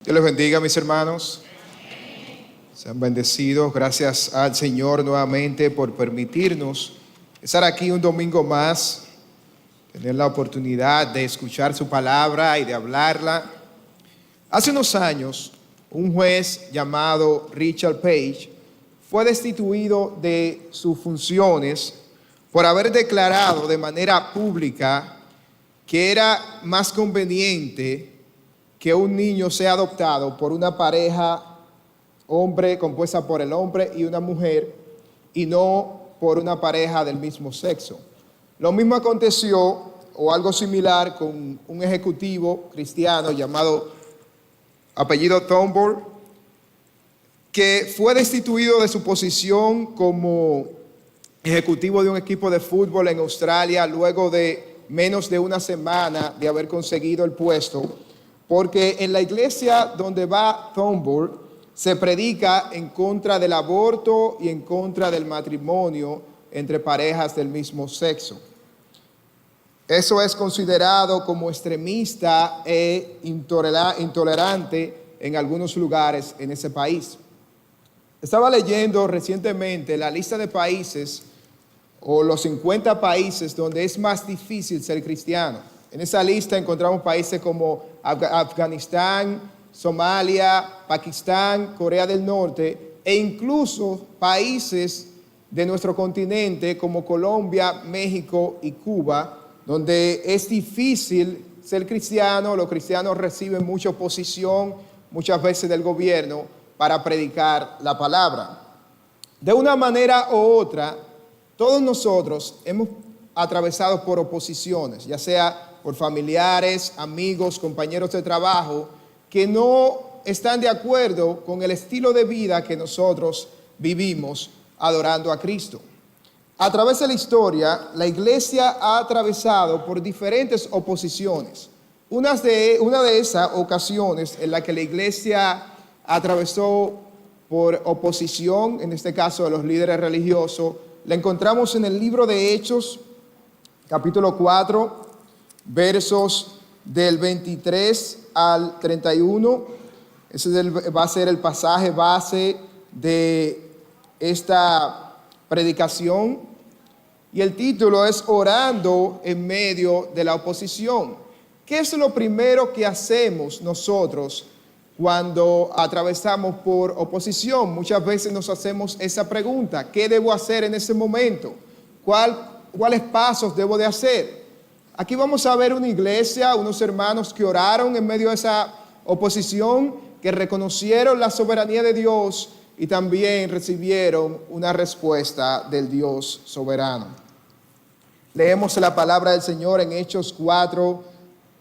Dios les bendiga, mis hermanos. Sean bendecidos. Gracias al Señor nuevamente por permitirnos estar aquí un domingo más, tener la oportunidad de escuchar su palabra y de hablarla. Hace unos años, un juez llamado Richard Page fue destituido de sus funciones por haber declarado de manera pública que era más conveniente que un niño sea adoptado por una pareja hombre compuesta por el hombre y una mujer y no por una pareja del mismo sexo. Lo mismo aconteció o algo similar con un ejecutivo cristiano llamado apellido Thornburg, que fue destituido de su posición como ejecutivo de un equipo de fútbol en Australia luego de menos de una semana de haber conseguido el puesto, porque en la iglesia donde va Thornburg se predica en contra del aborto y en contra del matrimonio entre parejas del mismo sexo. Eso es considerado como extremista e intolerante en algunos lugares en ese país. Estaba leyendo recientemente la lista de países o los 50 países donde es más difícil ser cristiano. En esa lista encontramos países como Afganistán, Somalia, Pakistán, Corea del Norte e incluso países de nuestro continente como Colombia, México y Cuba, donde es difícil ser cristiano. Los cristianos reciben mucha oposición, muchas veces del gobierno, para predicar la palabra. De una manera u otra, todos nosotros hemos atravesado por oposiciones, ya sea por familiares, amigos, compañeros de trabajo, que no están de acuerdo con el estilo de vida que nosotros vivimos adorando a Cristo. A través de la historia, la iglesia ha atravesado por diferentes oposiciones. Una de esas ocasiones en la que la iglesia atravesó por oposición, en este caso de los líderes religiosos, la encontramos en el libro de Hechos, capítulo 4, versos del 23 al 31. Ese va a ser el pasaje base de esta predicación. Y el título es Orando en medio de la oposición. ¿Qué es lo primero que hacemos nosotros cuando atravesamos por oposición? Muchas veces nos hacemos esa pregunta: ¿qué debo hacer en ese momento? ¿Cuáles pasos debo de hacer? Aquí vamos a ver una iglesia, unos hermanos que oraron en medio de esa oposición, que reconocieron la soberanía de Dios y también recibieron una respuesta del Dios soberano. Leemos la palabra del Señor en Hechos 4,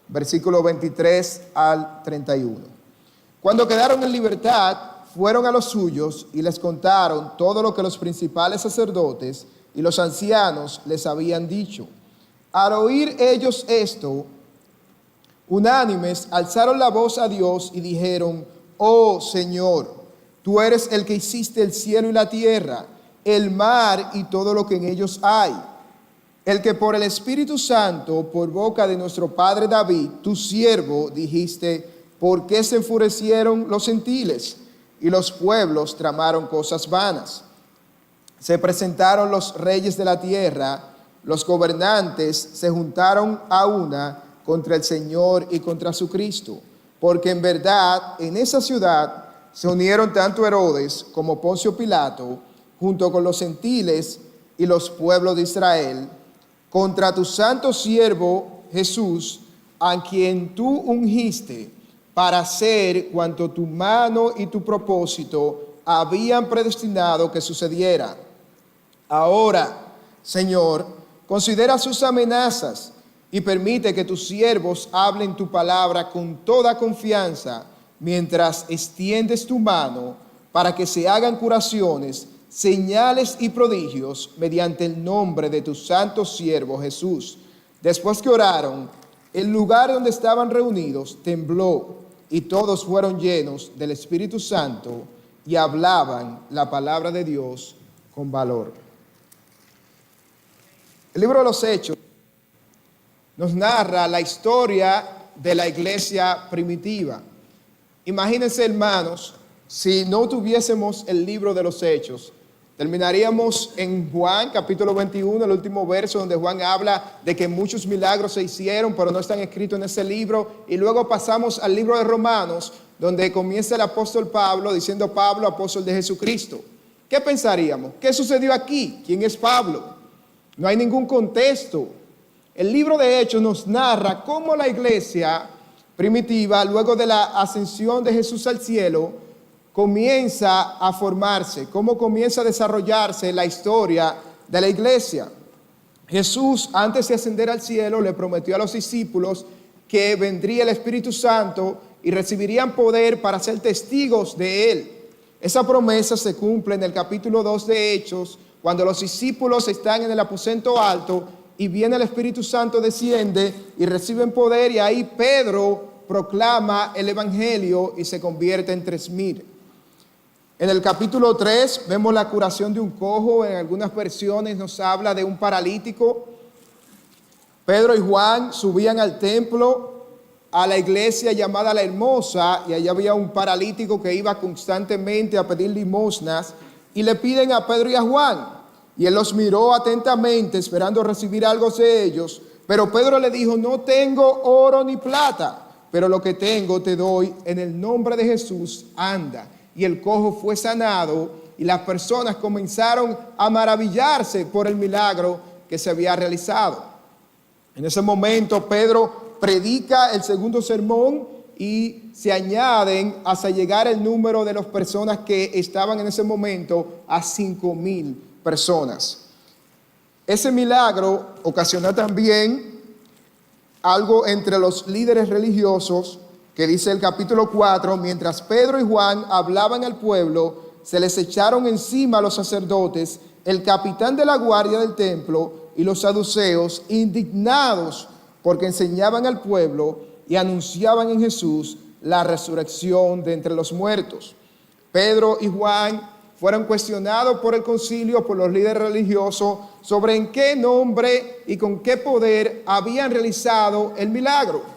versículo 23 al 31. Cuando quedaron en libertad, fueron a los suyos y les contaron todo lo que los principales sacerdotes y los ancianos les habían dicho. Al oír ellos esto, unánimes alzaron la voz a Dios y dijeron: Oh Señor, tú eres el que hiciste el cielo y la tierra, el mar y todo lo que en ellos hay. El que por el Espíritu Santo, por boca de nuestro padre David, tu siervo, dijiste: ¿por qué se enfurecieron los gentiles y los pueblos tramaron cosas vanas? Se presentaron los reyes de la tierra, los gobernantes se juntaron a una contra el Señor y contra su Cristo, porque en verdad en esa ciudad se unieron tanto Herodes como Poncio Pilato, junto con los gentiles y los pueblos de Israel, contra tu santo siervo Jesús, a quien tú ungiste para hacer cuanto tu mano y tu propósito habían predestinado que sucediera. Ahora, Señor, considera sus amenazas y permite que tus siervos hablen tu palabra con toda confianza, mientras extiendes tu mano para que se hagan curaciones, señales y prodigios mediante el nombre de tu santo siervo Jesús. Después que oraron, el lugar donde estaban reunidos tembló y todos fueron llenos del Espíritu Santo y hablaban la palabra de Dios con valor. El libro de los Hechos nos narra la historia de la iglesia primitiva. Imagínense, hermanos, si no tuviésemos el libro de los Hechos, terminaríamos en Juan, capítulo 21, el último verso, donde Juan habla de que muchos milagros se hicieron, pero no están escritos en ese libro. Y luego pasamos al libro de Romanos, donde comienza el apóstol Pablo, diciendo Pablo, apóstol de Jesucristo. ¿Qué pensaríamos? ¿Qué sucedió aquí? ¿Quién es Pablo? No hay ningún contexto. El libro de Hechos nos narra cómo la iglesia primitiva, luego de la ascensión de Jesús al cielo, comienza a formarse, cómo comienza a desarrollarse la historia de la iglesia. Jesús, antes de ascender al cielo, le prometió a los discípulos que vendría el Espíritu Santo y recibirían poder para ser testigos de él. Esa promesa se cumple en el capítulo 2 de Hechos, cuando los discípulos están en el aposento alto y viene el Espíritu Santo, desciende y reciben poder, y ahí Pedro proclama el Evangelio y se convierte en 3,000. En el capítulo 3 vemos la curación de un cojo. En algunas versiones nos habla de un paralítico. Pedro y Juan subían al templo, a la iglesia llamada La Hermosa, y allá había un paralítico que iba constantemente a pedir limosnas, y le piden a Pedro y a Juan, y él los miró atentamente esperando recibir algo de ellos, pero Pedro le dijo: no tengo oro ni plata, pero lo que tengo te doy, en el nombre de Jesús, anda. Y el cojo fue sanado, y las personas comenzaron a maravillarse por el milagro que se había realizado. En ese momento Pedro predica el segundo sermón y se añaden hasta llegar el número de las personas que estaban en ese momento a 5,000 personas. Ese milagro ocasionó también algo entre los líderes religiosos, que dice el capítulo 4, mientras Pedro y Juan hablaban al pueblo, se les echaron encima a los sacerdotes, el capitán de la guardia del templo y los saduceos, indignados porque enseñaban al pueblo y anunciaban en Jesús la resurrección de entre los muertos. Pedro y Juan fueron cuestionados por el concilio, por los líderes religiosos, sobre en qué nombre y con qué poder habían realizado el milagro.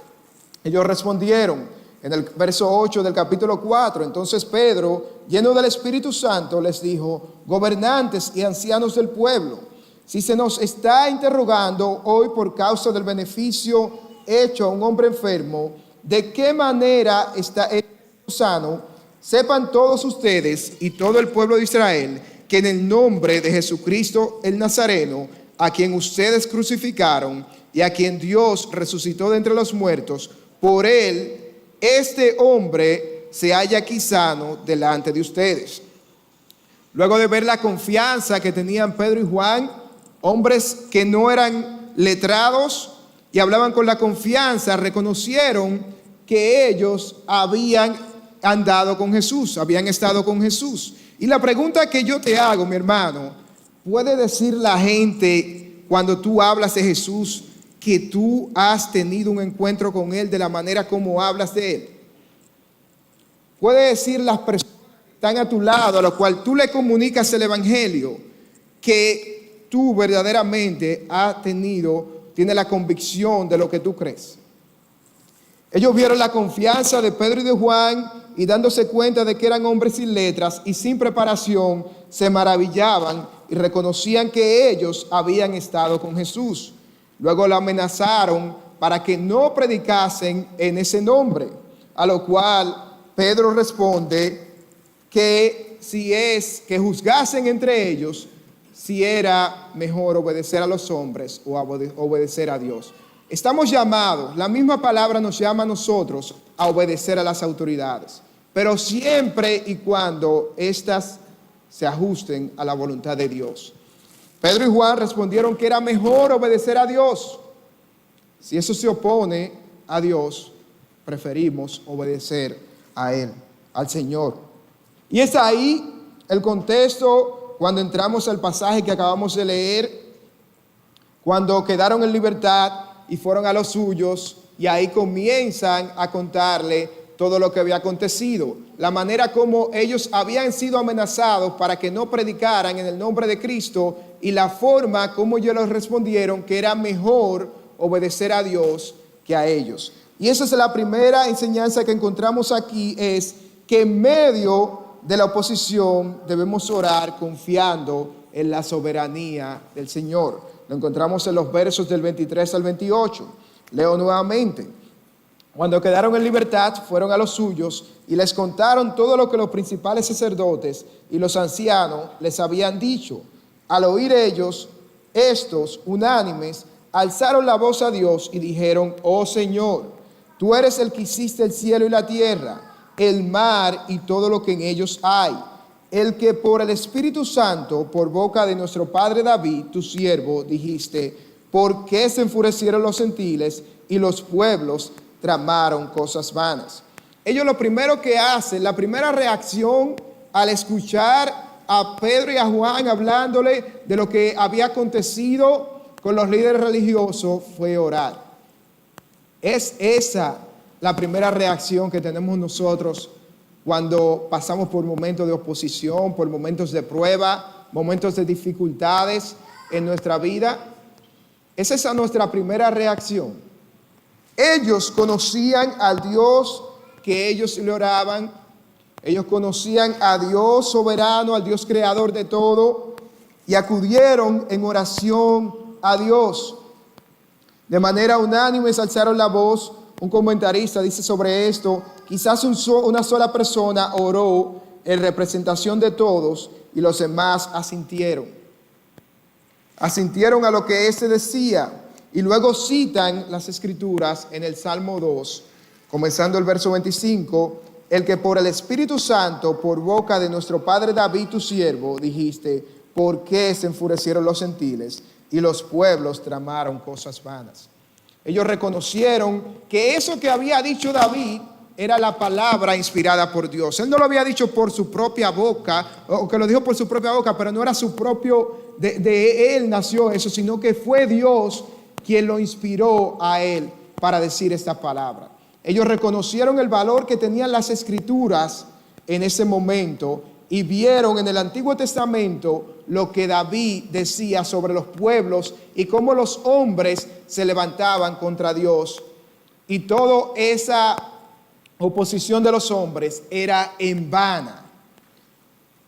Ellos respondieron en el verso 8 del capítulo 4. Entonces Pedro, lleno del Espíritu Santo, les dijo: gobernantes y ancianos del pueblo, si se nos está interrogando hoy por causa del beneficio hecho a un hombre enfermo, ¿de qué manera está él sano? Sepan todos ustedes y todo el pueblo de Israel que en el nombre de Jesucristo el Nazareno, a quien ustedes crucificaron y a quien Dios resucitó de entre los muertos, por él, este hombre se halla aquí sano delante de ustedes. Luego de ver la confianza que tenían Pedro y Juan, hombres que no eran letrados y hablaban con la confianza, reconocieron que ellos habían andado con Jesús, habían estado con Jesús. Y la pregunta que yo te hago, mi hermano: ¿puede decir la gente cuando tú hablas de Jesús que tú has tenido un encuentro con él de la manera como hablas de él? ¿Puede decir las personas que están a tu lado, a lo cual tú le comunicas el evangelio, que tú verdaderamente tienes la convicción de lo que tú crees? Ellos vieron la confianza de Pedro y de Juan, y dándose cuenta de que eran hombres sin letras y sin preparación, se maravillaban y reconocían que ellos habían estado con Jesús. Luego lo amenazaron para que no predicasen en ese nombre, a lo cual Pedro responde que si es que juzgasen entre ellos, si era mejor obedecer a los hombres o obedecer a Dios. Estamos llamados, la misma palabra nos llama a nosotros a obedecer a las autoridades, pero siempre y cuando éstas se ajusten a la voluntad de Dios. Pedro y Juan respondieron que era mejor obedecer a Dios. Si eso se opone a Dios, preferimos obedecer a Él, al Señor. Y es ahí el contexto cuando entramos al pasaje que acabamos de leer, cuando quedaron en libertad y fueron a los suyos, y ahí comienzan a contarle todo lo que había acontecido, la manera como ellos habían sido amenazados para que no predicaran en el nombre de Cristo, y la forma como ellos les respondieron que era mejor obedecer a Dios que a ellos. Y esa es la primera enseñanza que encontramos aquí, es que en medio de la oposición debemos orar confiando en la soberanía del Señor. Lo encontramos en los versos del 23 al 28. Leo nuevamente. Cuando quedaron en libertad, fueron a los suyos y les contaron todo lo que los principales sacerdotes y los ancianos les habían dicho. Al oír ellos, estos, unánimes, alzaron la voz a Dios y dijeron: oh Señor, tú eres el que hiciste el cielo y la tierra, el mar y todo lo que en ellos hay, el que por el Espíritu Santo, por boca de nuestro padre David, tu siervo, dijiste: ¿por qué se enfurecieron los gentiles y los pueblos tramaron cosas vanas? Ellos lo primero que hacen, la primera reacción al escuchar a Pedro y a Juan hablándole de lo que había acontecido con los líderes religiosos, fue orar. Es esa la primera reacción que tenemos nosotros cuando pasamos por momentos de oposición, por momentos de prueba, momentos de dificultades en nuestra vida. Esa es nuestra primera reacción. Ellos conocían al Dios que ellos le oraban. Ellos conocían a Dios soberano, al Dios creador de todo, y acudieron en oración a Dios. De manera unánime alzaron la voz. Un comentarista dice sobre esto: quizás una sola persona oró en representación de todos y los demás asintieron. Asintieron a lo que éste decía. Y luego citan las escrituras en el Salmo 2, comenzando el verso 25: el que por el Espíritu Santo, por boca de nuestro padre David, tu siervo, dijiste: ¿por qué se enfurecieron los gentiles y los pueblos tramaron cosas vanas? Ellos reconocieron que eso que había dicho David era la palabra inspirada por Dios. Él no lo había dicho por su propia boca, o que lo dijo por su propia boca, pero no era su propio, de él nació eso, sino que fue Dios quien lo inspiró a él para decir esta palabra. Ellos reconocieron el valor que tenían las escrituras en ese momento y vieron en el Antiguo Testamento lo que David decía sobre los pueblos y cómo los hombres se levantaban contra Dios. Y toda esa oposición de los hombres era en vana.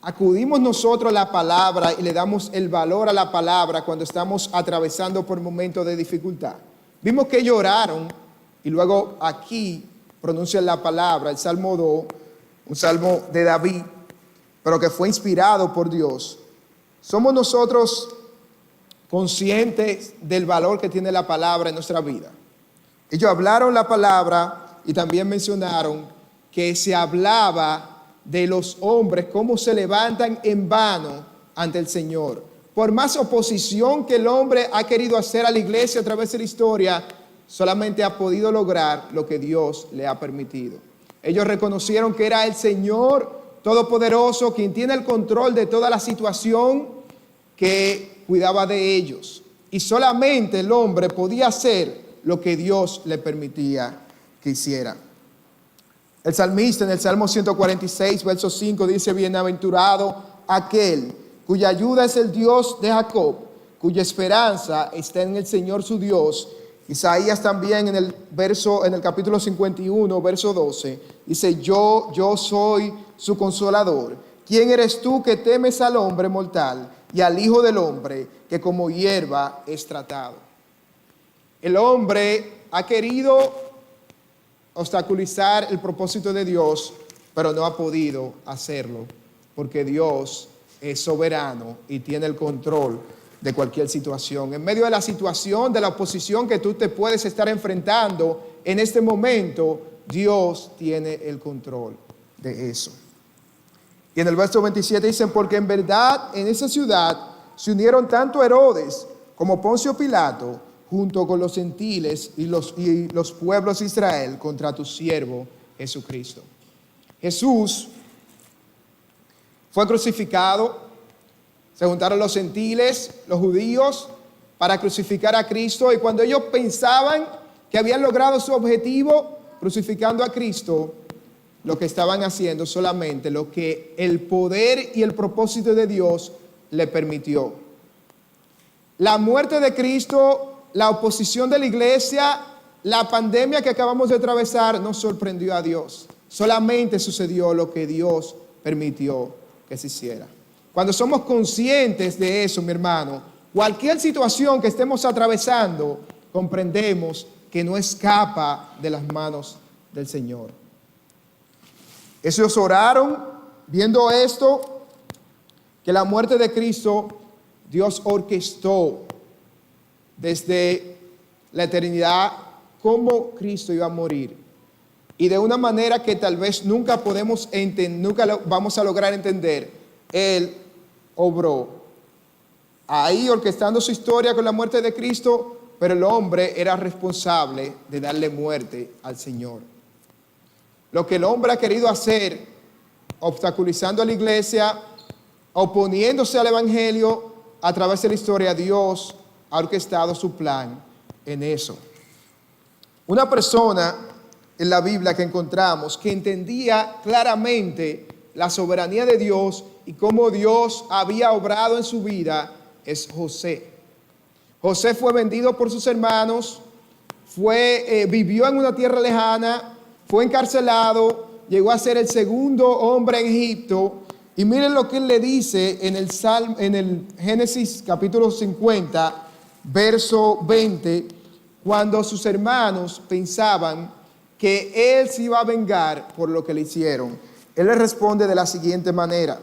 Acudimos nosotros a la palabra y le damos el valor a la palabra cuando estamos atravesando por momentos de dificultad. Vimos que ellos oraron y luego aquí pronuncian la palabra, el Salmo 2, un salmo de David, pero que fue inspirado por Dios. ¿Somos nosotros conscientes del valor que tiene la palabra en nuestra vida? Ellos hablaron la palabra y también mencionaron que se hablaba de los hombres, cómo se levantan en vano ante el Señor. Por más oposición que el hombre ha querido hacer a la iglesia a través de la historia, solamente ha podido lograr lo que Dios le ha permitido. Ellos reconocieron que era el Señor Todopoderoso quien tiene el control de toda la situación, que cuidaba de ellos. Y solamente el hombre podía hacer lo que Dios le permitía que hiciera. El salmista en el Salmo 146, verso 5 dice: bienaventurado aquel cuya ayuda es el Dios de Jacob, cuya esperanza está en el Señor su Dios. Isaías también en el capítulo 51, verso 12, dice: yo soy su consolador. ¿Quién eres tú que temes al hombre mortal y al Hijo del hombre que como hierba es tratado? El hombre ha querido obstaculizar el propósito de Dios, pero no ha podido hacerlo, porque Dios es soberano y tiene el control de cualquier situación. En medio de la situación, de la oposición que tú te puedes estar enfrentando en este momento, Dios tiene el control de eso. Y en el verso 27 dicen: porque en verdad en esa ciudad se unieron tanto Herodes como Poncio Pilato, junto con los gentiles y los pueblos de Israel, contra tu siervo Jesucristo. Jesús fue crucificado. Se juntaron los gentiles, los judíos, para crucificar a Cristo. Y cuando ellos pensaban que habían logrado su objetivo crucificando a Cristo, lo que estaban haciendo solamente lo que el poder y el propósito de Dios le permitió. La muerte de Cristo, la oposición de la iglesia, la pandemia que acabamos de atravesar no sorprendió a Dios. Solamente sucedió lo que Dios permitió que se hiciera. Cuando somos conscientes de eso, mi hermano, cualquier situación que estemos atravesando, comprendemos que no escapa de las manos del Señor. Ellos oraron viendo esto, que la muerte de Cristo Dios orquestó desde la eternidad cómo Cristo iba a morir. Y de una manera que tal vez nunca podemos entender, nunca vamos a lograr entender, Él obró. Ahí orquestando su historia con la muerte de Cristo, pero el hombre era responsable de darle muerte al Señor. Lo que el hombre ha querido hacer, obstaculizando a la iglesia, oponiéndose al evangelio, a través de la historia, Dios ha orquestado su plan en eso. Una persona en la Biblia que encontramos que entendía claramente la soberanía de Dios y cómo Dios había obrado en su vida es José. José fue vendido por sus hermanos, vivió en una tierra lejana, fue encarcelado, llegó a ser el segundo hombre en Egipto. Y miren lo que él le dice en el Génesis capítulo 50, verso 20, cuando sus hermanos pensaban que él se iba a vengar por lo que le hicieron. Él le responde de la siguiente manera.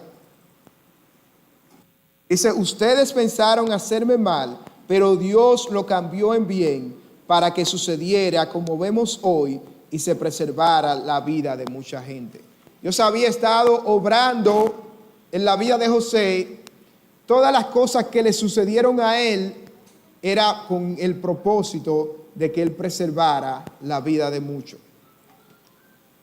Dice, ustedes pensaron hacerme mal, pero Dios lo cambió en bien para que sucediera como vemos hoy y se preservara la vida de mucha gente. Dios había estado obrando en la vida de José. Todas las cosas que le sucedieron a él era con el propósito de que él preservara la vida de muchos.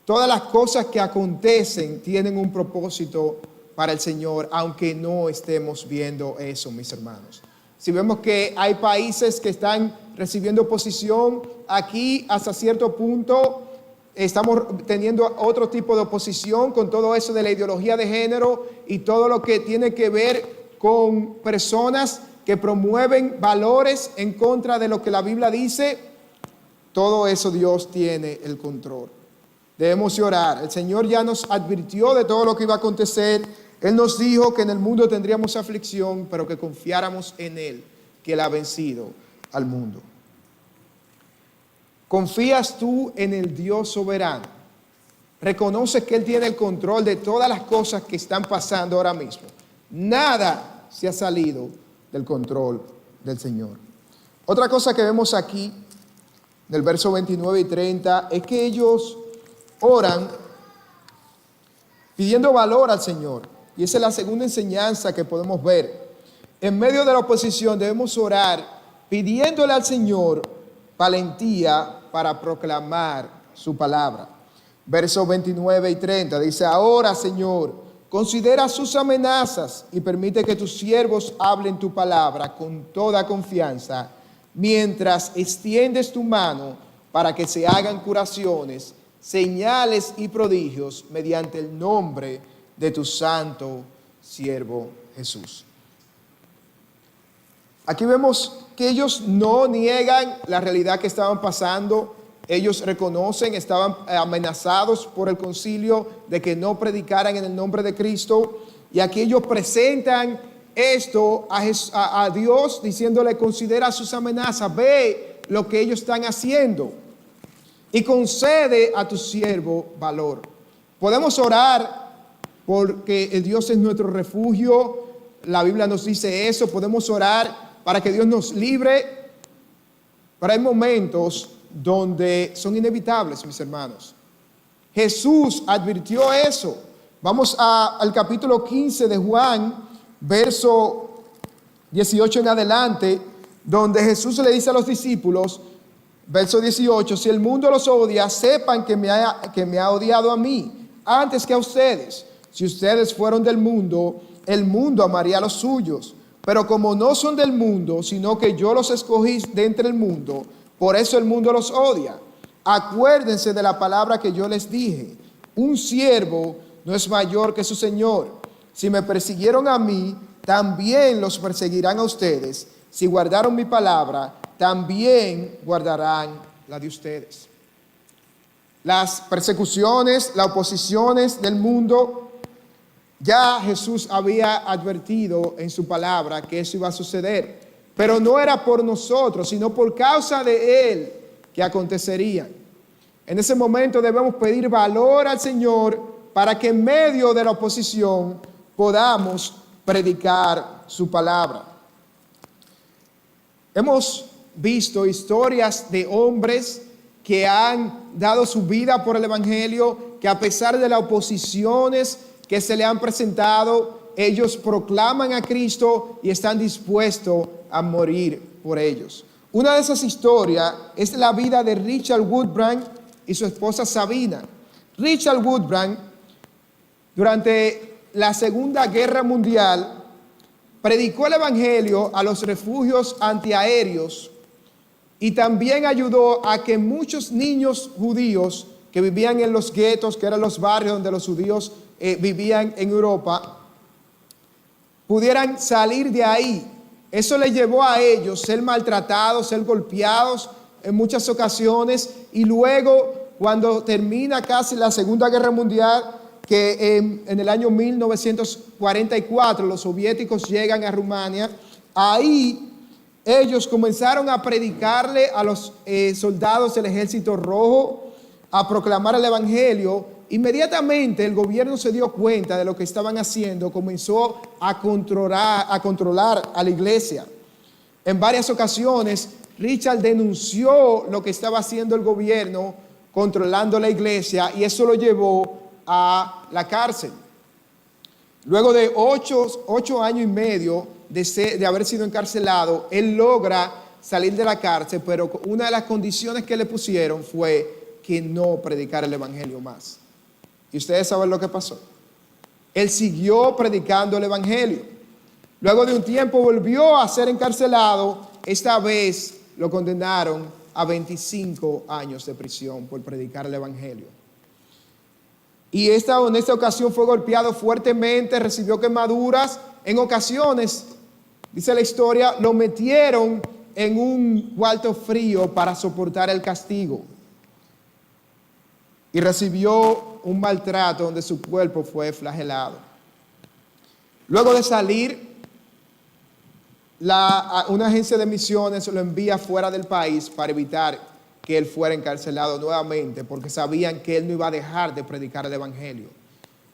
Todas las cosas que acontecen tienen un propósito para el Señor, aunque no estemos viendo eso, mis hermanos. Si vemos que hay países que están recibiendo oposición, aquí hasta cierto punto estamos teniendo otro tipo de oposición con todo eso de la ideología de género y todo lo que tiene que ver con personas que promueven valores en contra de lo que la Biblia dice. Todo eso Dios tiene el control. Debemos orar. El Señor ya nos advirtió de todo lo que iba a acontecer. Él nos dijo que en el mundo tendríamos aflicción, pero que confiáramos en Él, que Él ha vencido al mundo. ¿Confías tú en el Dios soberano? ¿Reconoces que Él tiene el control de todas las cosas que están pasando ahora mismo? Nada se ha salido del control del Señor. Otra cosa que vemos aquí, en el verso 29 y 30, es que ellos oran pidiendo valor al Señor. Y esa es la segunda enseñanza que podemos ver. En medio de la oposición debemos orar pidiéndole al Señor valentía para proclamar su palabra. Versos 29 y 30 dice, ahora, Señor, considera sus amenazas y permite que tus siervos hablen tu palabra con toda confianza, mientras extiendes tu mano para que se hagan curaciones, señales y prodigios mediante el nombre de tu santo siervo Jesús. Aquí vemos que ellos no niegan la realidad que estaban pasando. Ellos reconocen, estaban amenazados por el concilio de que no predicaran en el nombre de Cristo. Y aquí ellos presentan esto a Dios diciéndole, considera sus amenazas, ve lo que ellos están haciendo y concede a tu siervo valor. Podemos orar porque el Dios es nuestro refugio. La Biblia nos dice eso. Podemos orar para que Dios nos libre, pero hay momentos donde son inevitables, mis hermanos. Jesús advirtió eso. Vamos al capítulo 15 de Juan, verso 18 en adelante, donde Jesús le dice a los discípulos, verso 18, si el mundo los odia, sepan que me ha odiado a mí antes que a ustedes. Si ustedes fueron del mundo, el mundo amaría a los suyos. Pero como no son del mundo, sino que yo los escogí de entre el mundo, por eso el mundo los odia. Acuérdense de la palabra que yo les dije. Un siervo no es mayor que su Señor. Si me persiguieron a mí, también los perseguirán a ustedes. Si guardaron mi palabra, también guardarán la de ustedes. Las persecuciones, las oposiciones del mundo, ya Jesús había advertido en su palabra que eso iba a suceder. Pero no era por nosotros, sino por causa de Él que acontecerían. En ese momento debemos pedir valor al Señor para que en medio de la oposición podamos predicar su palabra. Hemos visto historias de hombres que han dado su vida por el Evangelio, que a pesar de las oposiciones que se le han presentado, ellos proclaman a Cristo y están dispuestos a morir por ellos. Una de esas historias es la vida de Richard Wurmbrand y su esposa Sabina. Richard Wurmbrand, durante la Segunda Guerra Mundial, predicó el Evangelio a los refugios antiaéreos y también ayudó a que muchos niños judíos que vivían en los guetos, que eran los barrios donde los judíos vivían en Europa, pudieran salir de ahí. Eso les llevó a ellos ser maltratados, ser golpeados en muchas ocasiones, y luego cuando termina casi la Segunda Guerra Mundial, que en el año 1944 los soviéticos llegan a Rumania, ahí ellos comenzaron a predicarle a los soldados del Ejército Rojo, a proclamar el Evangelio. Inmediatamente el gobierno se dio cuenta de lo que estaban haciendo, comenzó a controlar a la iglesia. En varias ocasiones, Richard denunció lo que estaba haciendo el gobierno, controlando la iglesia, y eso lo llevó a la cárcel. Luego de 8 años y medio de haber sido encarcelado, él logra salir de la cárcel, pero una de las condiciones que le pusieron fue que no predicara el Evangelio más. Y ustedes saben lo que pasó. Él siguió predicando el Evangelio. Luego de un tiempo volvió a ser encarcelado. Esta vez lo condenaron a 25 años de prisión por predicar el Evangelio. Y en esta ocasión fue golpeado fuertemente, recibió quemaduras. En ocasiones, dice la historia, lo metieron en un cuarto frío para soportar el castigo. Y recibió un maltrato donde su cuerpo fue flagelado. Luego de salir, una agencia de misiones lo envía fuera del país para evitar que él fuera encarcelado nuevamente, porque sabían que él no iba a dejar de predicar el Evangelio.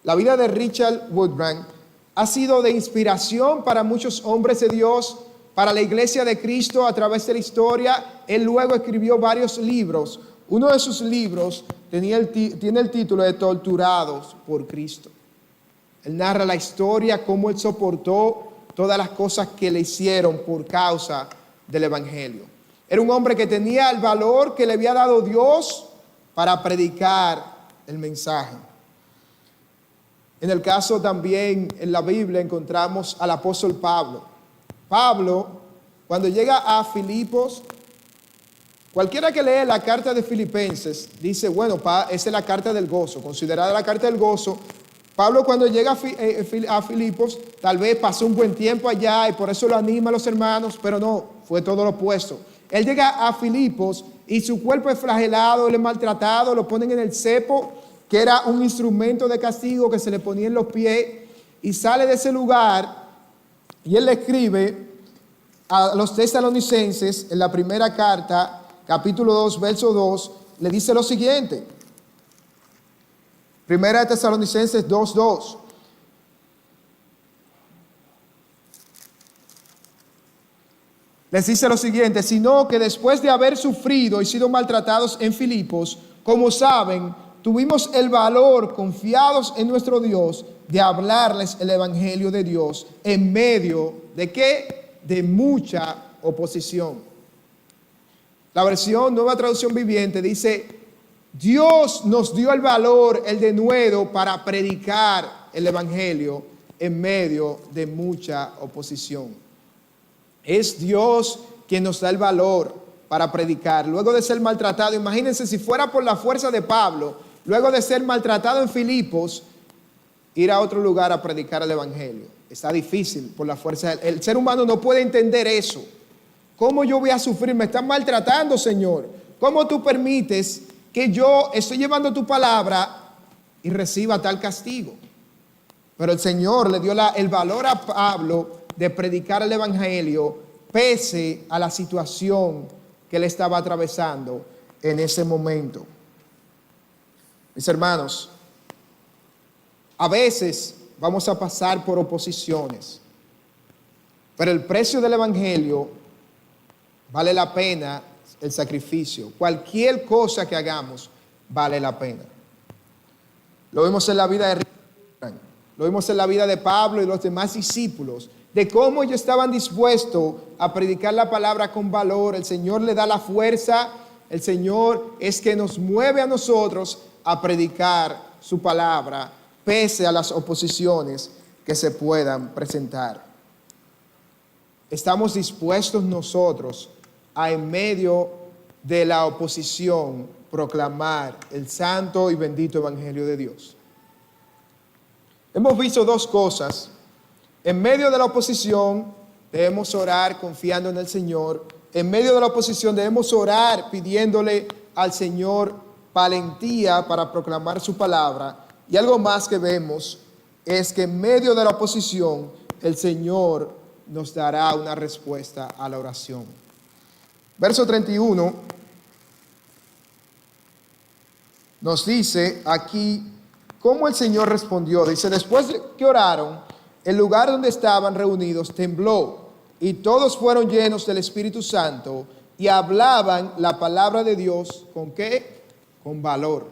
La vida de Richard Wurmbrand ha sido de inspiración para muchos hombres de Dios, para la iglesia de Cristo a través de la historia. Él luego escribió varios libros. Uno de sus libros tiene el título de Torturados por Cristo. Él narra la historia, cómo él soportó todas las cosas que le hicieron por causa del Evangelio. Era un hombre que tenía el valor que le había dado Dios para predicar el mensaje. En el caso también en la Biblia encontramos al apóstol Pablo. Pablo, cuando llega a Filipos, cualquiera que lee la carta de Filipenses dice, bueno, esa es la carta del gozo, considerada la carta del gozo. Pablo, cuando llega a Filipos, tal vez pasó un buen tiempo allá y por eso lo anima a los hermanos, pero no, fue todo lo opuesto. Él llega a Filipos y su cuerpo es flagelado, él es maltratado, lo ponen en el cepo, que era un instrumento de castigo que se le ponía en los pies, y sale de ese lugar y él le escribe a los tesalonicenses en la primera carta, capítulo 2, verso 2, le dice lo siguiente. Primera de Tesalonicenses 2:2. Les dice lo siguiente, sino que después de haber sufrido y sido maltratados en Filipos, como saben, tuvimos el valor, confiados en nuestro Dios, de hablarles el Evangelio de Dios en medio de ¿qué? De mucha oposición. La versión Nueva Traducción Viviente dice, Dios nos dio el valor, el denuedo para predicar el Evangelio en medio de mucha oposición. Es Dios quien nos da el valor para predicar. Luego de ser maltratado, imagínense si fuera por la fuerza de Pablo, luego de ser maltratado en Filipos, ir a otro lugar a predicar el Evangelio. Está difícil por la fuerza. El ser humano no puede entender eso. ¿Cómo yo voy a sufrir? Me están maltratando, Señor. ¿cómo tú permites que yo estoy llevando tu palabra y reciba tal castigo? Pero el Señor le dio el valor a Pablo de predicar el evangelio pese a la situación que él estaba atravesando en ese momento. Mis hermanos, a veces vamos a pasar por oposiciones, pero el precio del evangelio vale la pena el sacrificio. Cualquier cosa que hagamos vale la pena. Lo vimos en la vida de Richard, lo vimos en la vida de Pablo y los demás discípulos, de cómo ellos estaban dispuestos a predicar la palabra con valor. El Señor le da la fuerza, el Señor es que nos mueve a nosotros a predicar su palabra, pese a las oposiciones que se puedan presentar. Estamos dispuestos nosotros a, en medio de la oposición, proclamar el santo y bendito evangelio de Dios. Hemos visto dos cosas. En medio de la oposición debemos orar confiando en el Señor. En medio de la oposición debemos orar pidiéndole al Señor valentía para proclamar su palabra. Y algo más que vemos es que en medio de la oposición el Señor nos dará una respuesta a la oración. Verso 31 nos dice aquí cómo el Señor respondió. Dice, después de que oraron, el lugar donde estaban reunidos tembló y todos fueron llenos del Espíritu Santo y hablaban la palabra de Dios ¿con qué? Con valor.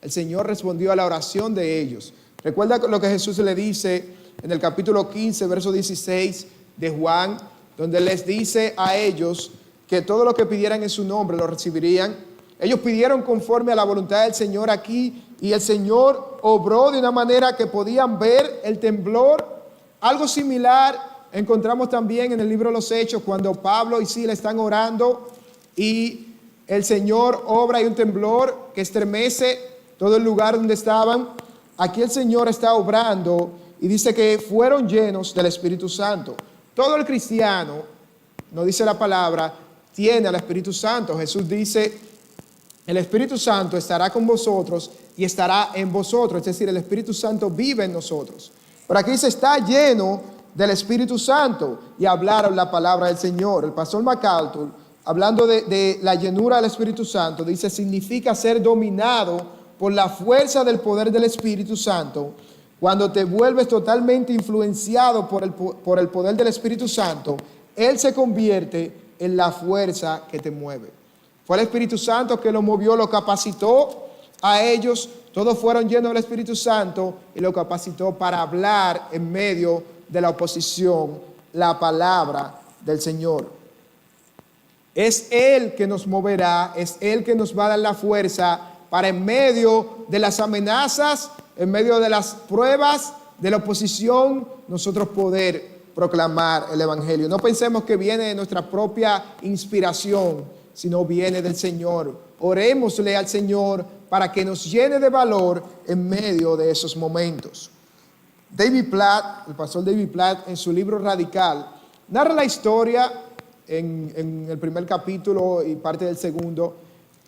El Señor respondió a la oración de ellos. Recuerda lo que Jesús le dice en el capítulo 15, verso 16 de Juan, donde les dice a ellos que todo lo que pidieran en su nombre lo recibirían. Ellos pidieron conforme a la voluntad del Señor aquí y el Señor obró de una manera que podían ver el temblor. Algo similar encontramos también en el libro de los Hechos cuando Pablo y Sila están orando y el Señor obra y un temblor que estremece todo el lugar donde estaban. Aquí el Señor está obrando y dice que fueron llenos del Espíritu Santo. Todo el cristiano, nos dice la palabra, tiene al Espíritu Santo. Jesús dice, el Espíritu Santo estará con vosotros y estará en vosotros. Es decir, el Espíritu Santo vive en nosotros. Pero aquí se está lleno del Espíritu Santo y hablaron la palabra del Señor. El pastor MacArthur, hablando de la llenura del Espíritu Santo, dice, significa ser dominado por la fuerza del poder del Espíritu Santo. Cuando te vuelves totalmente influenciado por el poder del Espíritu Santo, Él se convierte en la fuerza que te mueve. Fue el Espíritu Santo que lo movió, lo capacitó a ellos. Todos fueron llenos del Espíritu Santo y lo capacitó para hablar en medio de la oposición la palabra del Señor. Es Él que nos moverá, es Él que nos va a dar la fuerza para en medio de las amenazas, en medio de las pruebas, de la oposición, nosotros poder proclamar el Evangelio. No pensemos que viene de nuestra propia inspiración, sino viene del Señor. Orémosle al Señor para que nos llene de valor en medio de esos momentos. David Platt, el pastor David Platt, en su libro Radical, narra la historia en el primer capítulo y parte del segundo,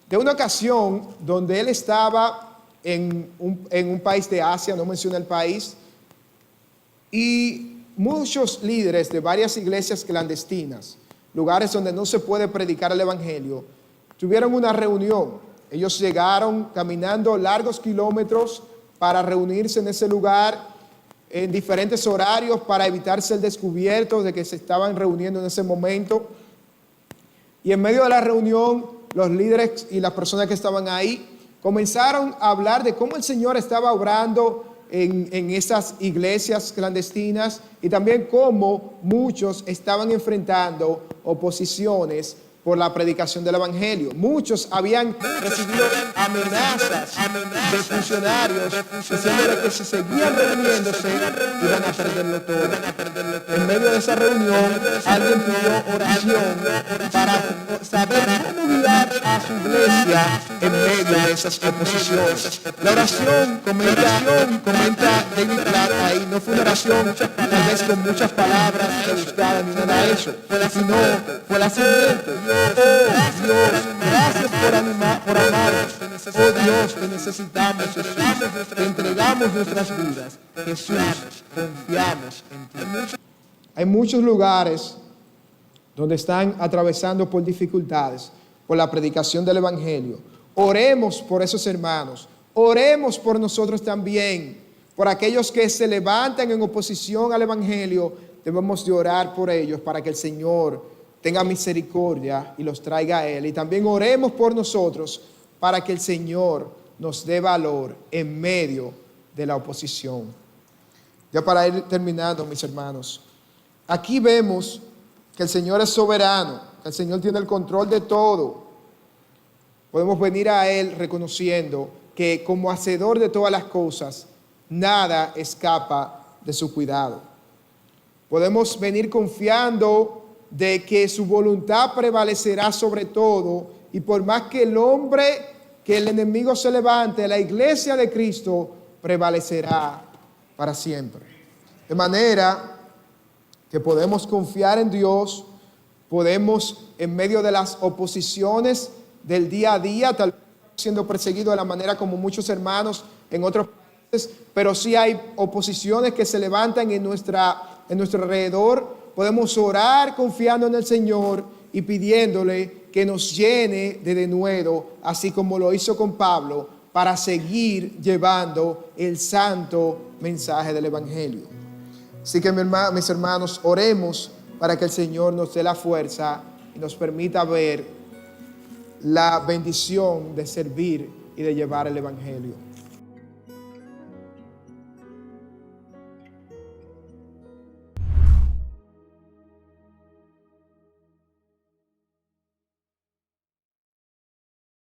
de una ocasión donde él estaba en un país de Asia, no menciona el país, y muchos líderes de varias iglesias clandestinas, lugares donde no se puede predicar el evangelio, tuvieron una reunión. Ellos llegaron caminando largos kilómetros para reunirse en ese lugar en diferentes horarios para evitar ser descubiertos de que se estaban reuniendo en ese momento. Y en medio de la reunión, los líderes y las personas que estaban ahí comenzaron a hablar de cómo el Señor estaba obrando en esas iglesias clandestinas y también cómo muchos estaban enfrentando oposiciones por la predicación del evangelio. Muchos habían recibido amenazas de funcionarios diciéndole que si seguían reuniéndose iban a perderlo todo. En medio de esa reunión alguien pidió oración para saber cómo guiar a su iglesia en medio de esas oposiciones. La oración, comenta David Platt ahí, no fue una oración tal vez con muchas palabras rebuscadas ni nada de eso, sino fue la siguiente: oh Dios, gracias por amarnos. Oh Dios, te necesitamos, Jesús. Te entregamos nuestras vidas. Jesús, confiamos en ti. Hay muchos lugares donde están atravesando por dificultades, por la predicación del Evangelio. Oremos por esos hermanos. Oremos por nosotros también, por aquellos que se levantan en oposición al Evangelio. Debemos de orar por ellos para que el Señor tenga misericordia y los traiga a Él. Y también oremos por nosotros para que el Señor nos dé valor en medio de la oposición. Ya para ir terminando, mis hermanos, aquí vemos que el Señor es soberano, que el Señor tiene el control de todo. Podemos venir a Él reconociendo que como hacedor de todas las cosas, nada escapa de su cuidado. Podemos venir confiando de que su voluntad prevalecerá sobre todo, y por más que el enemigo se levante, la iglesia de Cristo prevalecerá para siempre. De manera que podemos confiar en Dios, podemos en medio de las oposiciones del día a día, tal vez siendo perseguido de la manera como muchos hermanos en otros países, pero sí hay oposiciones que se levantan en nuestro alrededor. Podemos orar confiando en el Señor y pidiéndole que nos llene de denuedo, así como lo hizo con Pablo, para seguir llevando el santo mensaje del Evangelio. Así que mis hermanos, oremos para que el Señor nos dé la fuerza y nos permita ver la bendición de servir y de llevar el Evangelio.